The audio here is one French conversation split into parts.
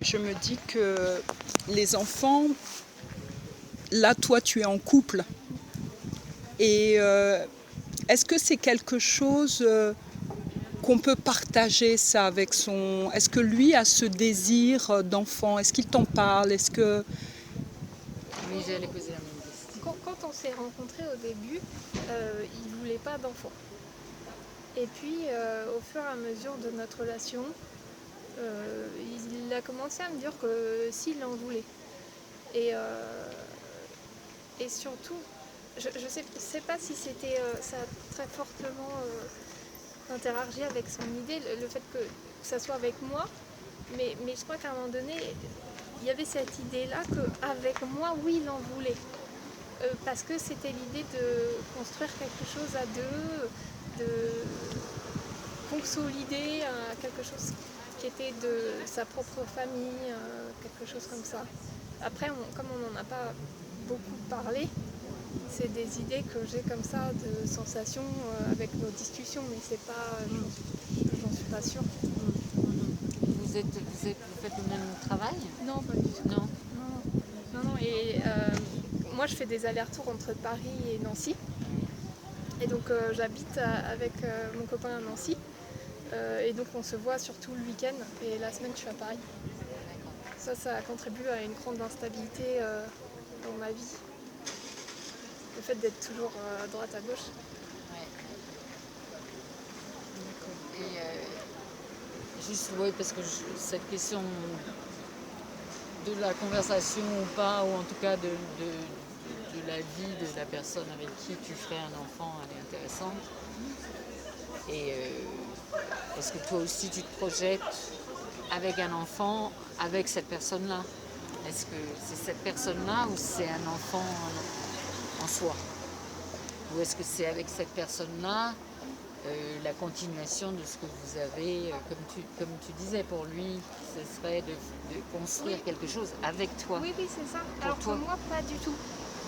Je me dis que les enfants, là, toi, tu es en couple. Et est-ce que c'est quelque chose qu'on peut partager ça avec son... Est-ce que lui a ce désir d'enfant? Est-ce qu'il t'en parle? Est-ce que... Oui, j'allais poser la même question. Quand on s'est rencontrés au début, il voulait pas d'enfant. Et puis, au fur et à mesure de notre relation, il a commencé à me dire que s'il en voulait. Et, surtout, je ne sais pas si c'était ça a très fortement interagi avec son idée, le fait que ça soit avec moi, mais je crois qu'à un moment donné, il y avait cette idée-là qu'avec moi, oui, il en voulait. Parce que c'était l'idée de construire quelque chose à deux, de consolider quelque chose qui était de sa propre famille, quelque chose comme ça. Après, comme on n'en a pas beaucoup parlé, c'est des idées que j'ai comme ça, de sensations avec nos discussions, mais c'est pas, j'en suis pas sûre. Vous faites le même travail? Non, pas du tout. Non. Non, et moi je fais des allers-retours entre Paris et Nancy. Et donc j'habite avec mon copain à Nancy. Et donc on se voit surtout le week-end et la semaine je suis à Paris. Ça contribue à une grande instabilité dans ma vie. Le fait d'être toujours à droite à gauche. Ouais. Et juste, oui, parce que cette question de la conversation ou pas, ou en tout cas de la vie de la personne avec qui tu ferais un enfant, elle est intéressante. Et est-ce que toi aussi tu te projettes avec un enfant, avec cette personne-là? Est-ce que c'est cette personne-là ou c'est un enfant en soi? Ou est-ce que c'est avec cette personne-là la continuation de ce que vous avez, comme tu disais, pour lui, ce serait de construire quelque chose avec toi? Oui, c'est ça. Pour Alors toi. pour moi, pas du tout.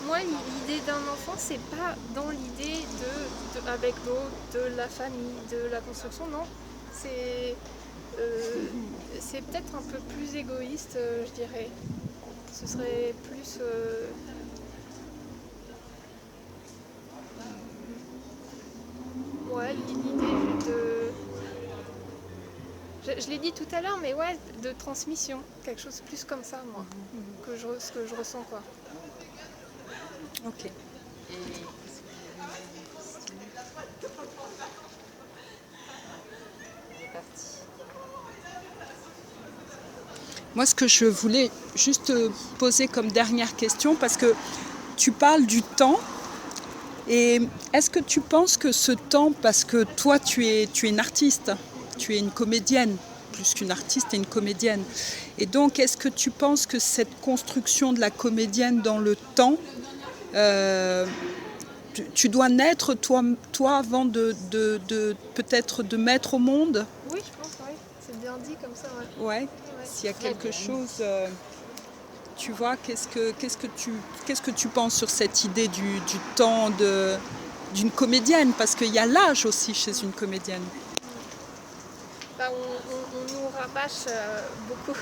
Moi, l'idée d'un enfant, c'est pas dans l'idée avec l'autre, de la famille, de la construction, non. C'est peut-être un peu plus égoïste, je dirais. Ce serait plus... ouais, l'idée de... Je l'ai dit tout à l'heure, mais ouais, de transmission. Quelque chose plus comme ça, moi, ce que je ressens, quoi. Ok. Et c'est parti. Moi, ce que je voulais juste poser comme dernière question, parce que tu parles du temps, et est-ce que tu penses que ce temps, parce que toi, tu es une artiste, tu es une comédienne, plus qu'une artiste, tu es une comédienne, et donc est-ce que tu penses que cette construction de la comédienne dans le temps, tu dois naître toi avant de peut-être de mettre au monde? Oui, je pense, oui. C'est bien dit comme ça, ouais. Ouais. Ouais. S'il y a Très quelque bien. chose, tu vois, qu'est-ce que tu penses sur cette idée du temps d'une comédienne? Parce qu'il y a l'âge aussi chez une comédienne. Bah, on nous rabâche beaucoup,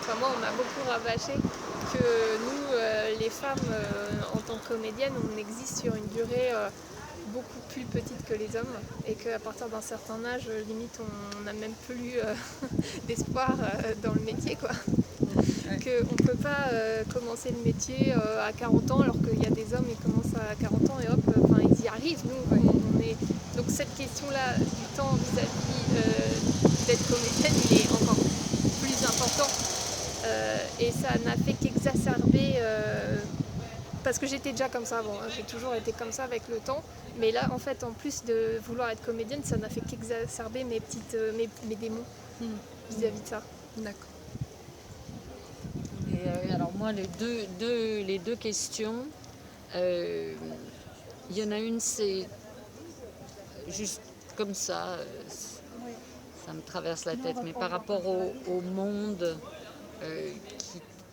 enfin moi on m'a beaucoup rabâché que nous, les femmes, en tant que comédiennes, on existe sur une durée beaucoup plus petite que les hommes et qu'à partir d'un certain âge, limite, on n'a même plus d'espoir dans le métier, quoi. Ouais. Qu'on ne peut pas commencer le métier à 40 ans alors qu'il y a des hommes qui commencent à 40 ans et hop, ils y arrivent. Nous, on est... Donc cette question-là du temps vis-à-vis d'être comédienne, il est encore plus important. Et ça n'a fait qu'exacerber, parce que j'étais déjà comme ça avant, hein. J'ai toujours été comme ça avec le temps. Mais là, en fait, en plus de vouloir être comédienne, ça n'a fait qu'exacerber mes démons vis-à-vis de ça. D'accord. Et alors moi, les deux questions, il y en a une, c'est juste comme ça, ça me traverse la tête, mais par rapport au monde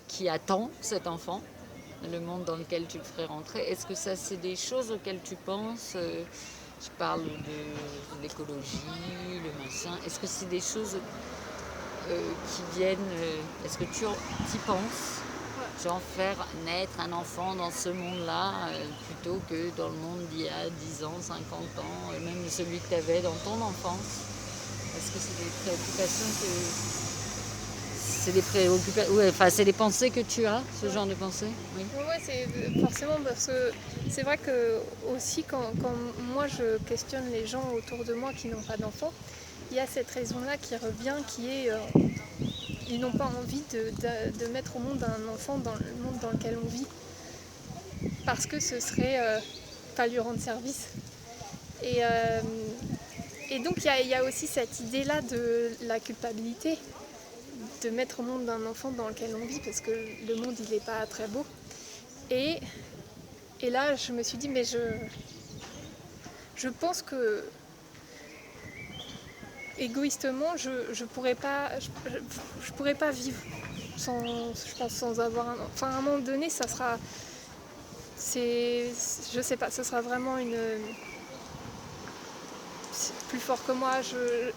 qui attend cet enfant, le monde dans lequel tu le ferais rentrer, est-ce que ça, c'est des choses auxquelles tu penses? Je parle de l'écologie, le machin. Est-ce que c'est des choses qui viennent. Est-ce que tu y penses? Genre faire naître un enfant dans ce monde-là plutôt que dans le monde d'il y a 10 ans, 50 ans, et même celui que tu avais dans ton enfance. Est-ce que c'est des préoccupations c'est des pensées que tu as, ce genre de pensées? Oui. Ouais, c'est forcément parce que c'est vrai que aussi quand moi je questionne les gens autour de moi qui n'ont pas d'enfants, il y a cette raison-là qui revient, qui est ils n'ont pas envie de mettre au monde un enfant dans le monde dans lequel on vit, parce que ce serait pas lui rendre service. Et donc il y a aussi cette idée-là de la culpabilité, de mettre au monde un enfant dans lequel on vit, parce que le monde il n'est pas très beau. Et là je me suis dit, mais je pense que égoïstement je pourrais pas vivre sans avoir un... Enfin à un moment donné ça sera... je sais pas, ce sera vraiment plus fort que moi.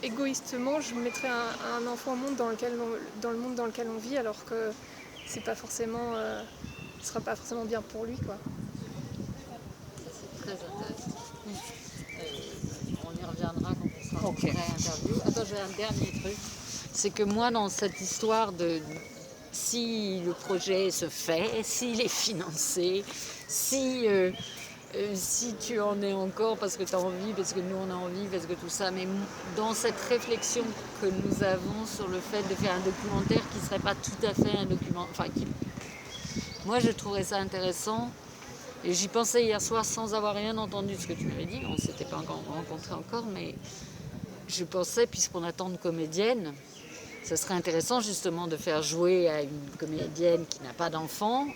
Égoïstement, je mettrais un enfant au monde dans le monde dans lequel on vit, alors que c'est pas forcément, ce sera pas forcément bien pour lui, quoi. C'est très intéressant. On y reviendra quand on sera en vraie interview. Attends, j'ai un dernier truc. C'est que moi, dans cette histoire de si le projet se fait, s'il est financé, si tu en es encore parce que tu as envie, parce que nous on a envie, parce que tout ça, mais dans cette réflexion que nous avons sur le fait de faire un documentaire qui ne serait pas tout à fait un documentaire, moi je trouverais ça intéressant, et j'y pensais hier soir sans avoir rien entendu de ce que tu m'avais dit, on ne s'était pas encore rencontrés encore, mais je pensais, puisqu'on attend une comédienne, ce serait intéressant justement de faire jouer à une comédienne qui n'a pas d'enfant,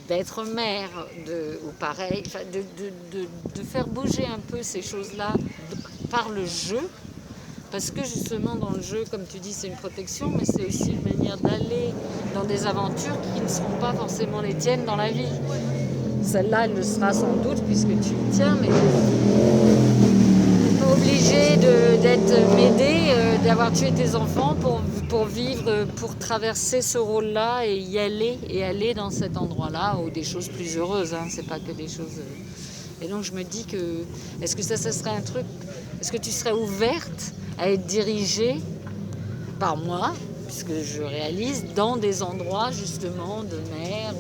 d'être mère, ou pareil, de faire bouger un peu ces choses-là par le jeu, parce que justement dans le jeu, comme tu dis, c'est une protection, mais c'est aussi une manière d'aller dans des aventures qui ne seront pas forcément les tiennes dans la vie. Celle-là, elle le sera sans doute puisque tu y tiens, mais obligé d'être m'aider, d'avoir tué tes enfants pour vivre, pour traverser ce rôle-là et y aller dans cet endroit-là, ou des choses plus heureuses, hein, c'est pas que des choses... Et donc je me dis que, est-ce que ça serait un truc, est-ce que tu serais ouverte à être dirigée par moi, puisque je réalise, dans des endroits justement de mer,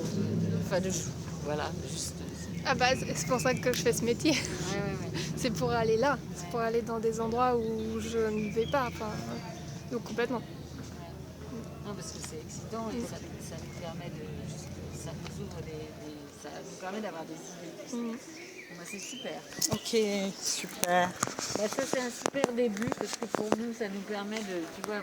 voilà, juste... Ah bah c'est pour ça que je fais ce métier. Ouais. C'est pour aller là, c'est pour aller dans des endroits où je ne vais pas, enfin, donc complètement. Non, parce que c'est excitant et ça nous permet ça nous ouvre ça nous permet d'avoir des idées. Bah, c'est super. Ok, super. Bah, ça c'est un super début parce que pour nous ça nous permet de, tu vois,